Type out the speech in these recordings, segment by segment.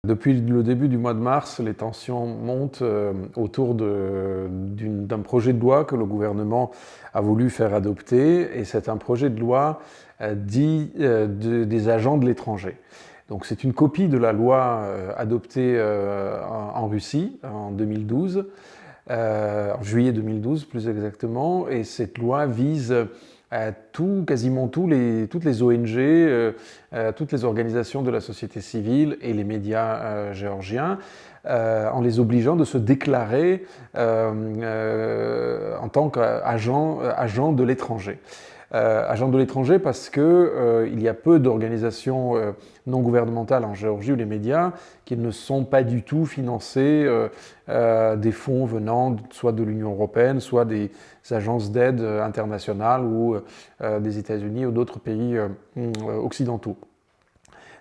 Depuis le début du mois de mars, les tensions montent autour d'un projet de loi que le gouvernement a voulu faire adopter, et c'est un projet de loi dit des agents de l'étranger. Donc c'est une copie de la loi adoptée en Russie en 2012, en juillet 2012 plus exactement, et cette loi vise quasiment toutes les ONG, toutes les organisations de la société civile et les médias géorgiens, en les obligeant de se déclarer en tant qu'agents de l'étranger. Agents de l'étranger parce qu'il y a peu d'organisations non gouvernementales en Géorgie ou les médias qui ne sont pas du tout financés des fonds venant soit de l'Union européenne, soit des agences d'aide internationales ou des États-Unis ou d'autres pays occidentaux.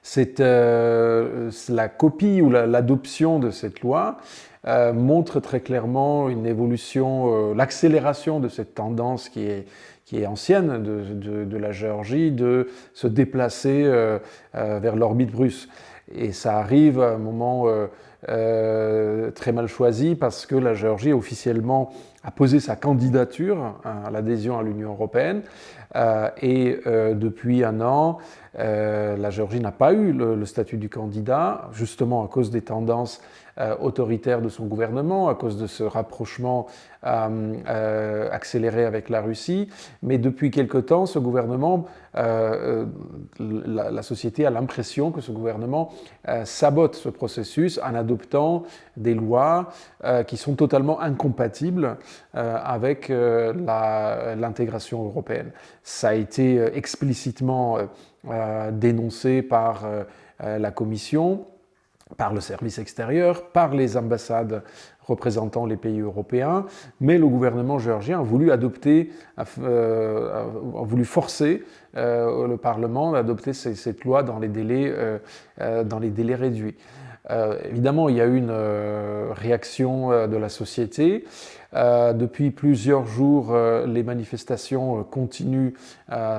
C'est la copie ou l'adoption de cette loi montre très clairement une évolution, l'accélération de cette tendance qui est ancienne de la Géorgie, de se déplacer vers l'orbite russe. Et ça arrive à un moment très mal choisi parce que la Géorgie officiellement a posé sa candidature à l'adhésion à l'Union européenne et depuis un an, la Géorgie n'a pas eu le statut du candidat, justement à cause des tendances autoritaires de son gouvernement, à cause de ce rapprochement accéléré avec la Russie. Mais depuis quelque temps, ce gouvernement, la société a l'impression que ce gouvernement sabote ce processus en adoptant des lois qui sont totalement incompatibles avec l'intégration européenne. Ça a été explicitement dénoncé par la Commission, par le service extérieur, par les ambassades représentant les pays européens, mais le gouvernement géorgien a voulu forcer le Parlement à adopter cette loi dans les délais réduits. Évidemment, il y a eu une réaction de la société. Depuis plusieurs jours, les manifestations continuent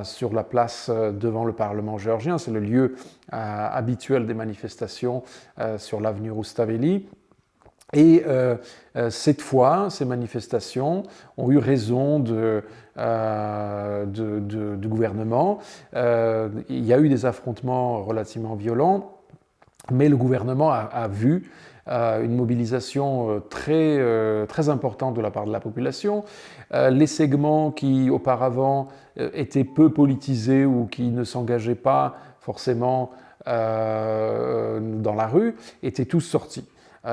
sur la place devant le Parlement géorgien. C'est le lieu habituel des manifestations sur l'avenue Rustaveli. Et cette fois, ces manifestations ont eu raison du gouvernement. Il y a eu des affrontements relativement violents, mais le gouvernement a vu une mobilisation très importante de la part de la population. Les segments qui auparavant étaient peu politisés ou qui ne s'engageaient pas forcément dans la rue étaient tous sortis.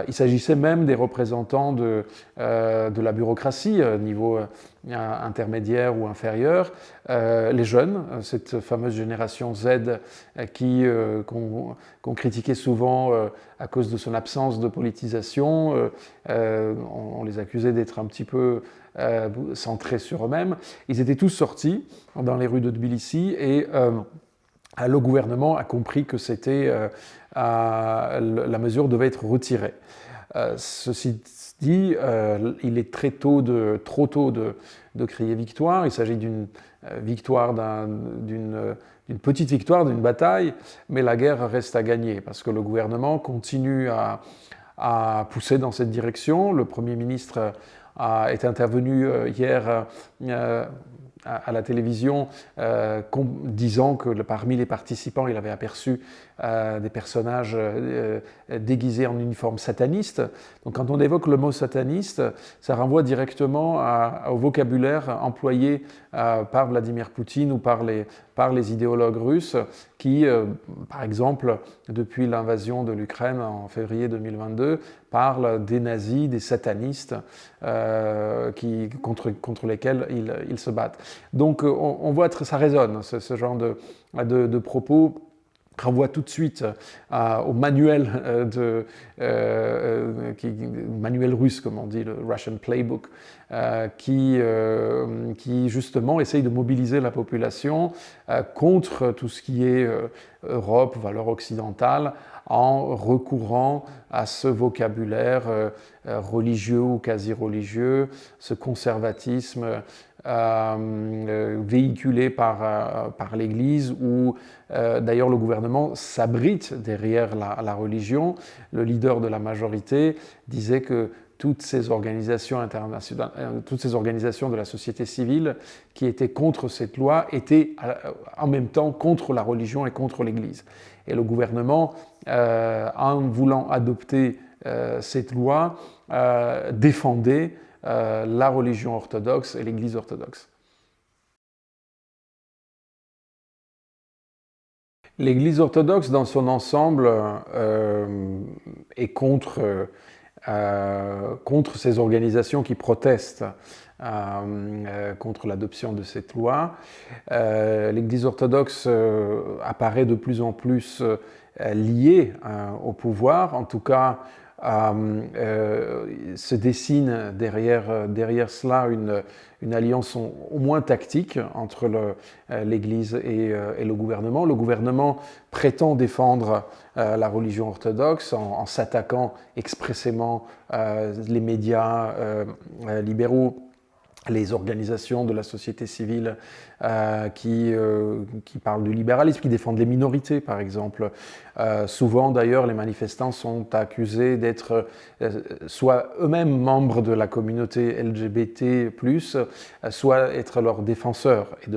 Il s'agissait même des représentants de la bureaucratie, niveau intermédiaire ou inférieur, les jeunes, cette fameuse génération Z qu'on critiquait souvent à cause de son absence de politisation. On les accusait d'être un petit peu centrés sur eux-mêmes. Ils étaient tous sortis dans les rues de Tbilissi et le gouvernement a compris que la mesure devait être retirée. Ceci dit, il est trop tôt de crier victoire. Il s'agit d'une victoire, d'une petite victoire, d'une bataille, mais la guerre reste à gagner parce que le gouvernement continue à pousser dans cette direction. Le Premier ministre est intervenu hier à la télévision disant que parmi les participants, il avait aperçu des personnages déguisés en uniforme sataniste. Donc quand on évoque le mot sataniste, ça renvoie directement au vocabulaire employé par Vladimir Poutine ou par les idéologues russes qui, par exemple, depuis l'invasion de l'Ukraine en février 2022, parlent des nazis, des satanistes contre lesquels ils se battent. Donc on voit que ça résonne, ce genre de propos renvoie tout de suite au manuel manuel russe, comme on dit, le Russian Playbook, qui justement essaye de mobiliser la population contre tout ce qui est Europe, valeurs occidentales, en recourant à ce vocabulaire religieux ou quasi-religieux, ce conservatisme véhiculé par l'Église, où d'ailleurs le gouvernement s'abrite derrière la religion. Le leader de la majorité disait que toutes ces organisations internationales, toutes ces organisations de la société civile qui étaient contre cette loi étaient en même temps contre la religion et contre l'Église. Et le gouvernement, en voulant adopter cette loi, défendait la religion orthodoxe et l'Église orthodoxe. L'Église orthodoxe, dans son ensemble, est contre ces organisations qui protestent contre l'adoption de cette loi. L'Église orthodoxe apparaît de plus en plus liée au pouvoir, en tout cas se dessine derrière cela une alliance au moins tactique entre l'Église et le gouvernement. Le gouvernement prétend défendre la religion orthodoxe en s'attaquant expressément les médias libéraux, les organisations de la société civile qui parlent du libéralisme, qui défendent les minorités, par exemple. Souvent, d'ailleurs, les manifestants sont accusés d'être soit eux-mêmes membres de la communauté LGBT+, soit être leurs défenseurs et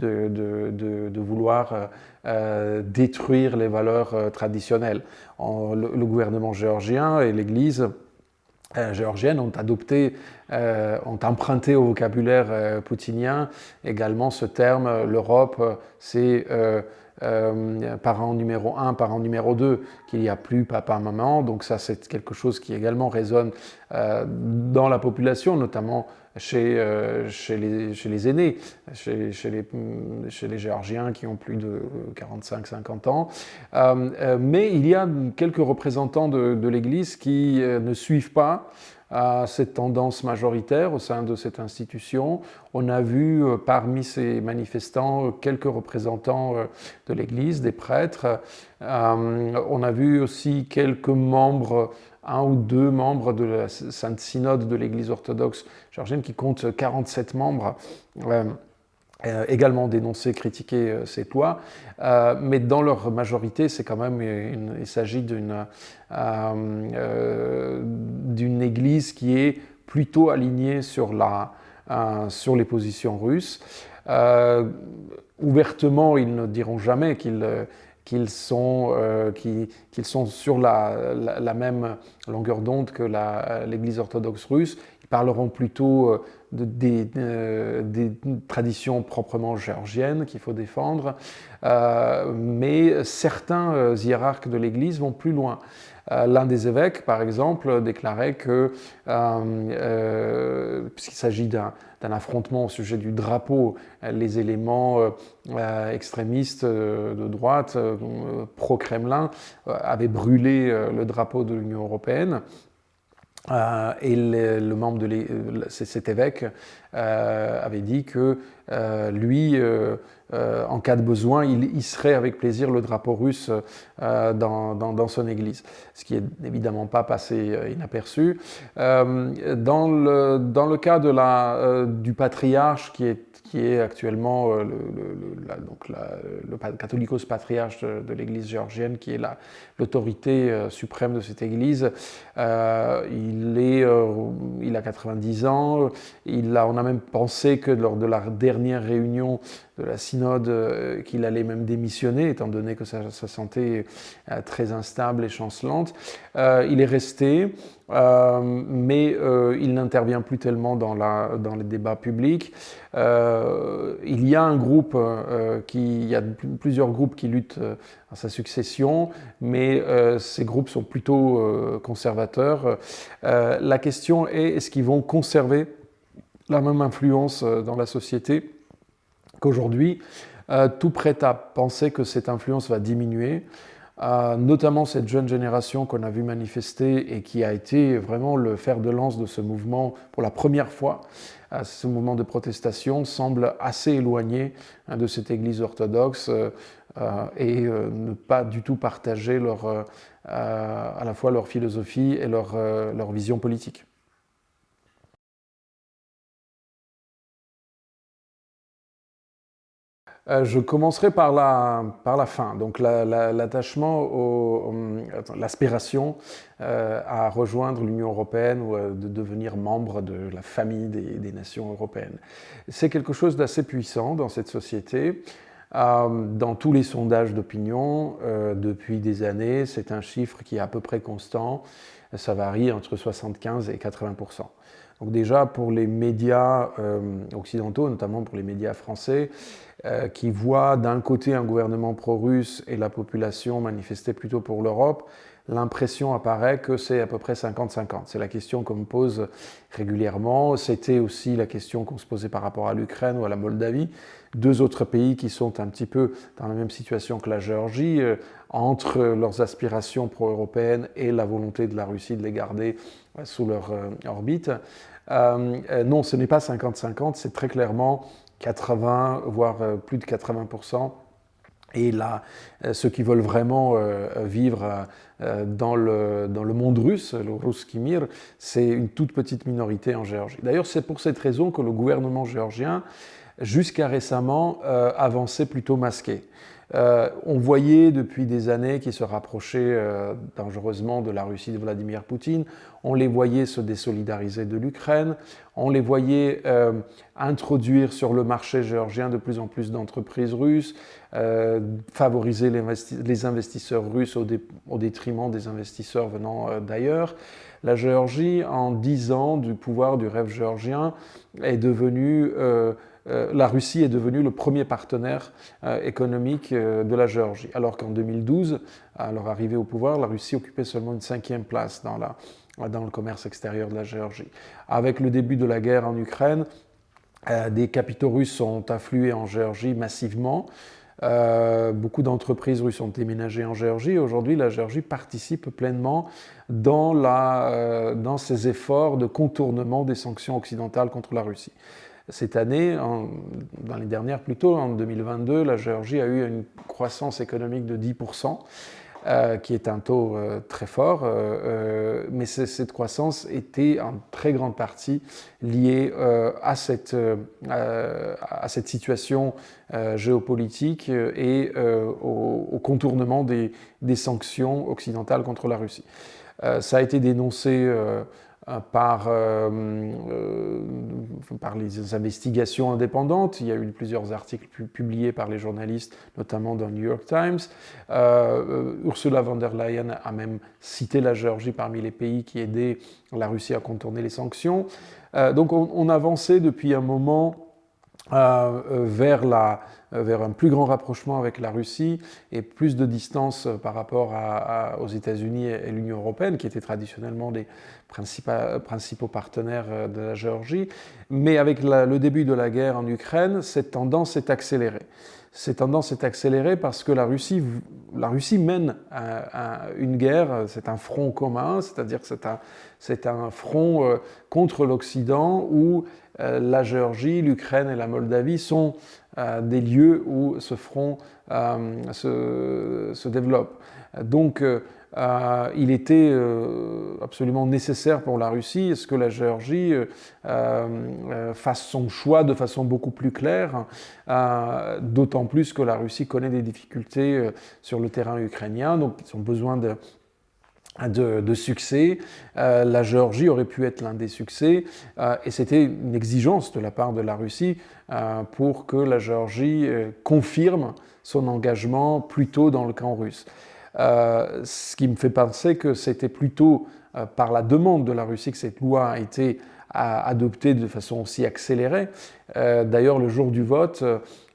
de vouloir détruire les valeurs traditionnelles. Le gouvernement géorgien et l'Église géorgiennes ont emprunté au vocabulaire poutinien également ce terme. L'Europe, c'est parent numéro 1, parent numéro 2, qu'il n'y a plus papa, maman. Donc ça, c'est quelque chose qui également résonne dans la population, notamment chez les aînés, chez les Géorgiens qui ont plus de 45-50 ans. Mais il y a quelques représentants de l'Église qui ne suivent pas cette tendance majoritaire au sein de cette institution. On a vu parmi ces manifestants quelques représentants de l'Église, des prêtres. On a vu aussi quelques membres, un ou deux membres de la Sainte Synode de l'Église orthodoxe géorgienne qui compte 47 membres. Également dénoncé, critiqué cette loi, mais dans leur majorité, c'est quand même il s'agit d'une église qui est plutôt alignée sur les positions russes. Ouvertement, ils ne diront jamais qu'ils sont sur la même longueur d'onde que l'Église orthodoxe russe. Ils parleront plutôt des traditions proprement géorgiennes qu'il faut défendre, mais certains hiérarques de l'Église vont plus loin. L'un des évêques, par exemple, déclarait que, puisqu'il s'agit d'un affrontement au sujet du drapeau, les éléments extrémistes de droite, pro-Kremlin, avaient brûlé le drapeau de l'Union européenne. Et le membre de cet évêque avait dit que lui, en cas de besoin, il hisserait avec plaisir le drapeau russe dans son église, ce qui n'est évidemment pas passé inaperçu. Dans le cas du patriarche qui est actuellement le catholicos patriarche de l'église géorgienne, qui est l'autorité suprême de cette église, il a 90 ans, on a même pensé que lors de la dernière réunion de la synode, qu'il allait même démissionner, étant donné que sa santé est très instable et chancelante. Il est resté, mais il n'intervient plus tellement dans les débats publics. Il y a un groupe, il y a plusieurs groupes qui luttent à sa succession, mais ces groupes sont plutôt conservateurs. La question est-ce qu'ils vont conserver la même influence dans la société qu'aujourd'hui? Tout prête à penser que cette influence va diminuer. notamment cette jeune génération qu'on a vu manifester et qui a été vraiment le fer de lance de ce mouvement pour la première fois. Ce mouvement de protestation semble assez éloigné de cette Église orthodoxe et ne pas du tout partager à la fois leur philosophie et leur vision politique. Je commencerai par la fin, donc l'attachement, l'aspiration à rejoindre l'Union européenne ou de devenir membre de la famille des nations européennes. C'est quelque chose d'assez puissant dans cette société. Dans tous les sondages d'opinion, depuis des années, c'est un chiffre qui est à peu près constant. Ça varie entre 75 et 80%. Donc déjà, pour les médias occidentaux, notamment pour les médias français, qui voient d'un côté un gouvernement pro-russe et la population manifester plutôt pour l'Europe, l'impression apparaît que c'est à peu près 50-50. C'est la question qu'on me pose régulièrement. C'était aussi la question qu'on se posait par rapport à l'Ukraine ou à la Moldavie, deux autres pays qui sont un petit peu dans la même situation que la Géorgie, entre leurs aspirations pro-européennes et la volonté de la Russie de les garder sous leur orbite. Non, ce n'est pas 50-50, c'est très clairement 80, voire plus de 80%. Et là, ceux qui veulent vraiment vivre dans le monde russe, le Russki Mir, c'est une toute petite minorité en Géorgie. D'ailleurs, c'est pour cette raison que le gouvernement géorgien, jusqu'à récemment, avançait plutôt masqué. On voyait depuis des années qu'ils se rapprochaient dangereusement de la Russie de Vladimir Poutine. On les voyait se désolidariser de l'Ukraine. On les voyait introduire sur le marché géorgien de plus en plus d'entreprises russes, favoriser les investisseurs russes au détriment des investisseurs venant d'ailleurs. La Géorgie, en 10 ans du pouvoir du rêve géorgien, est devenue... la Russie est devenue le premier partenaire économique de la Géorgie, alors qu'en 2012, à leur arrivée au pouvoir, la Russie occupait seulement une 5e place dans le commerce extérieur de la Géorgie. Avec le début de la guerre en Ukraine, des capitaux russes sont afflués en Géorgie massivement. Beaucoup d'entreprises russes ont déménagé en Géorgie. Aujourd'hui, la Géorgie participe pleinement dans ces efforts de contournement des sanctions occidentales contre la Russie. Cette année, dans les dernières plutôt, en 2022, la Géorgie a eu une croissance économique de 10%, qui est un taux très fort, mais cette croissance était en très grande partie liée à cette situation géopolitique et au contournement des sanctions occidentales contre la Russie. Ça a été dénoncé par les investigations indépendantes. Il y a eu plusieurs articles publiés par les journalistes, notamment dans le New York Times. Ursula von der Leyen a même cité la Géorgie parmi les pays qui aidaient la Russie à contourner les sanctions. Donc on avançait depuis un moment vers un plus grand rapprochement avec la Russie et plus de distance par rapport aux États-Unis et l'Union européenne, qui étaient traditionnellement des principaux partenaires de la Géorgie. Mais avec le début de la guerre en Ukraine, cette tendance s'est accélérée. Cette tendance s'est accélérée parce que la Russie mène une guerre, c'est un front commun, c'est-à-dire que c'est un front contre l'Occident où la Géorgie, l'Ukraine et la Moldavie sont des lieux où ce front se développe. Donc il était absolument nécessaire pour la Russie que la Géorgie fasse son choix de façon beaucoup plus claire, d'autant plus que la Russie connaît des difficultés sur le terrain ukrainien, donc ils ont besoin de succès. La Géorgie aurait pu être l'un des succès et c'était une exigence de la part de la Russie pour que la Géorgie confirme son engagement plutôt dans le camp russe. Ce qui me fait penser que c'était plutôt par la demande de la Russie que cette loi a été adoptée de façon aussi accélérée. D'ailleurs, le jour du vote,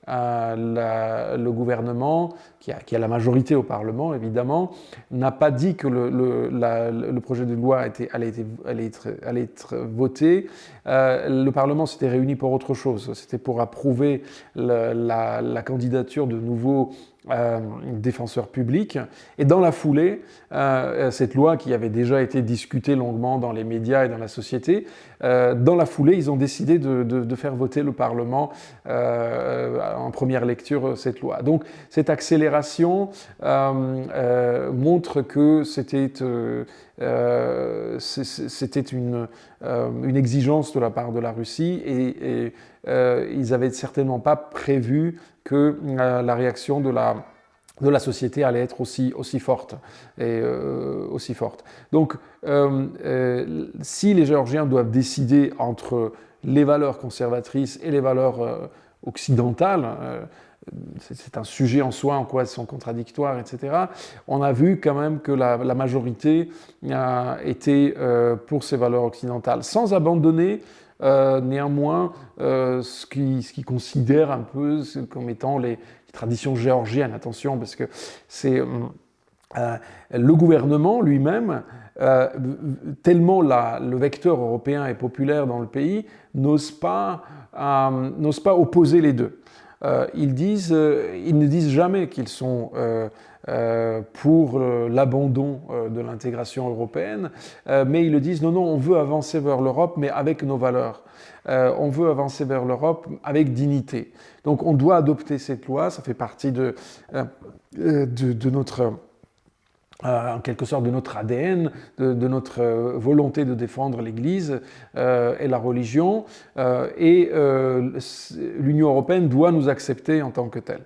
le gouvernement, qui a la majorité au Parlement évidemment, n'a pas dit que le projet de loi allait être voté. Le Parlement s'était réuni pour autre chose. C'était pour approuver la candidature de nouveaux défenseur public. Et dans la foulée, cette loi qui avait déjà été discutée longuement dans les médias et dans la société, dans la foulée, ils ont décidé de faire voter le Parlement en première lecture cette loi. Donc cette accélération montre que c'était une exigence de la part de la Russie et ils n'avaient certainement pas prévu que la réaction de la société allait être aussi forte. Aussi forte. Donc, si les Géorgiens doivent décider entre les valeurs conservatrices et les valeurs occidentales, c'est un sujet en soi, en quoi elles sont contradictoires, etc. On a vu quand même que la majorité était pour ces valeurs occidentales, sans abandonner néanmoins ce qu'ils considèrent un peu comme étant les traditions géorgiennes. Attention, parce que c'est le gouvernement lui-même, tellement le vecteur européen est populaire dans le pays, n'ose pas opposer les deux. Ils ne disent jamais qu'ils sont pour l'abandon de l'intégration européenne, mais ils le disent non, on veut avancer vers l'Europe, mais avec nos valeurs. On veut avancer vers l'Europe avec dignité. Donc on doit adopter cette loi, ça fait partie de notre... en quelque sorte de notre ADN, de notre volonté de défendre l'Église et la religion, et l'Union européenne doit nous accepter en tant que telle.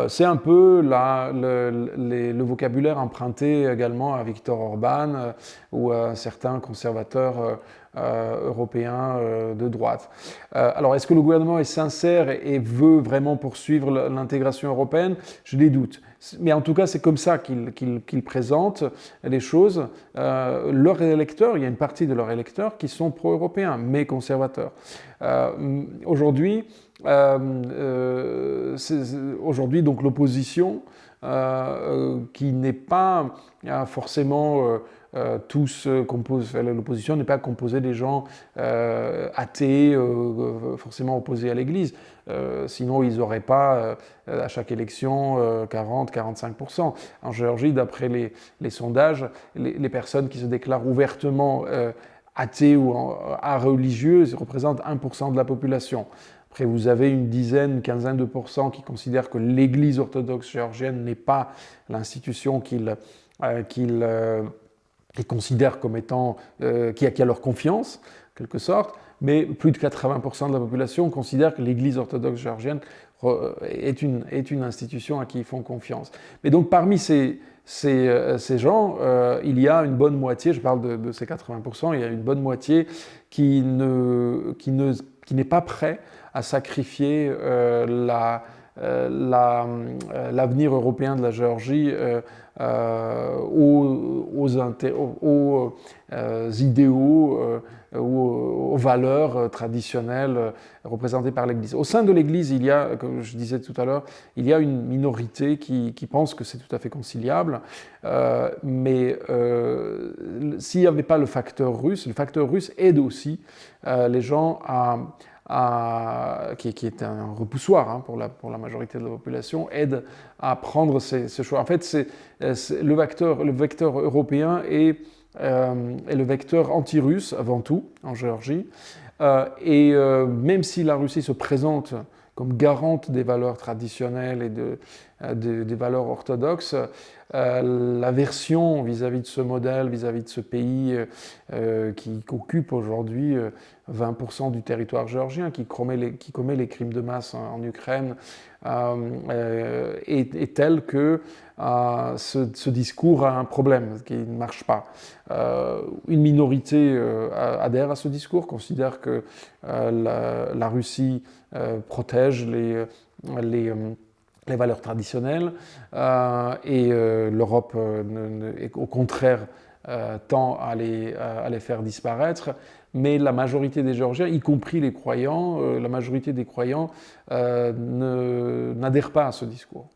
C'est un peu le vocabulaire emprunté également à Viktor Orban ou à certains conservateurs européens de droite. Alors, est-ce que le gouvernement est sincère et veut vraiment poursuivre l'intégration européenne? Je les doute. Mais en tout cas, c'est comme ça qu'ils présentent les choses. Leurs électeurs, il y a une partie de leurs électeurs qui sont pro-européens, mais conservateurs. Aujourd'hui, donc l'opposition, qui n'est pas forcément l'opposition n'est pas composée des gens athées, forcément opposés à l'Église. Sinon, ils n'auraient pas, à chaque élection, 40-45%. En Géorgie, d'après les sondages, les personnes qui se déclarent ouvertement athées ou religieuses représentent 1% de la population. Après, vous avez une quinzaine de pourcents qui considèrent que l'Église orthodoxe géorgienne n'est pas l'institution qu'ils considèrent comme étant, qui a leur confiance, en quelque sorte, mais plus de 80% de la population considère que l'Église orthodoxe géorgienne est une institution à qui ils font confiance. Mais donc parmi ces gens, il y a une bonne moitié, je parle de ces 80%, il y a une bonne moitié qui n'est pas prêt à sacrifier l'avenir européen de la Géorgie aux idéaux ou aux valeurs traditionnelles représentées par l'Église. Au sein de l'Église, il y a, comme je disais tout à l'heure, il y a une minorité qui pense que c'est tout à fait conciliable, mais s'il n'y avait pas le facteur russe aide aussi les gens qui est un repoussoir pour la majorité de la population, aide à prendre ce choix. En fait, le vecteur européen est le vecteur anti-russe avant tout en Géorgie. Et même si la Russie se présente comme garante des valeurs traditionnelles et des valeurs orthodoxes, l'aversion vis-à-vis de ce modèle, vis-à-vis de ce pays qui occupe aujourd'hui 20% du territoire géorgien, qui commet les crimes de masse en Ukraine, est telle que ce discours a un problème qui ne marche pas. Une minorité adhère à ce discours, considère que la Russie protège les valeurs traditionnelles et l'Europe, au contraire, tend à les faire disparaître. Mais la majorité des Géorgiens, y compris les croyants, n'adhèrent pas à ce discours.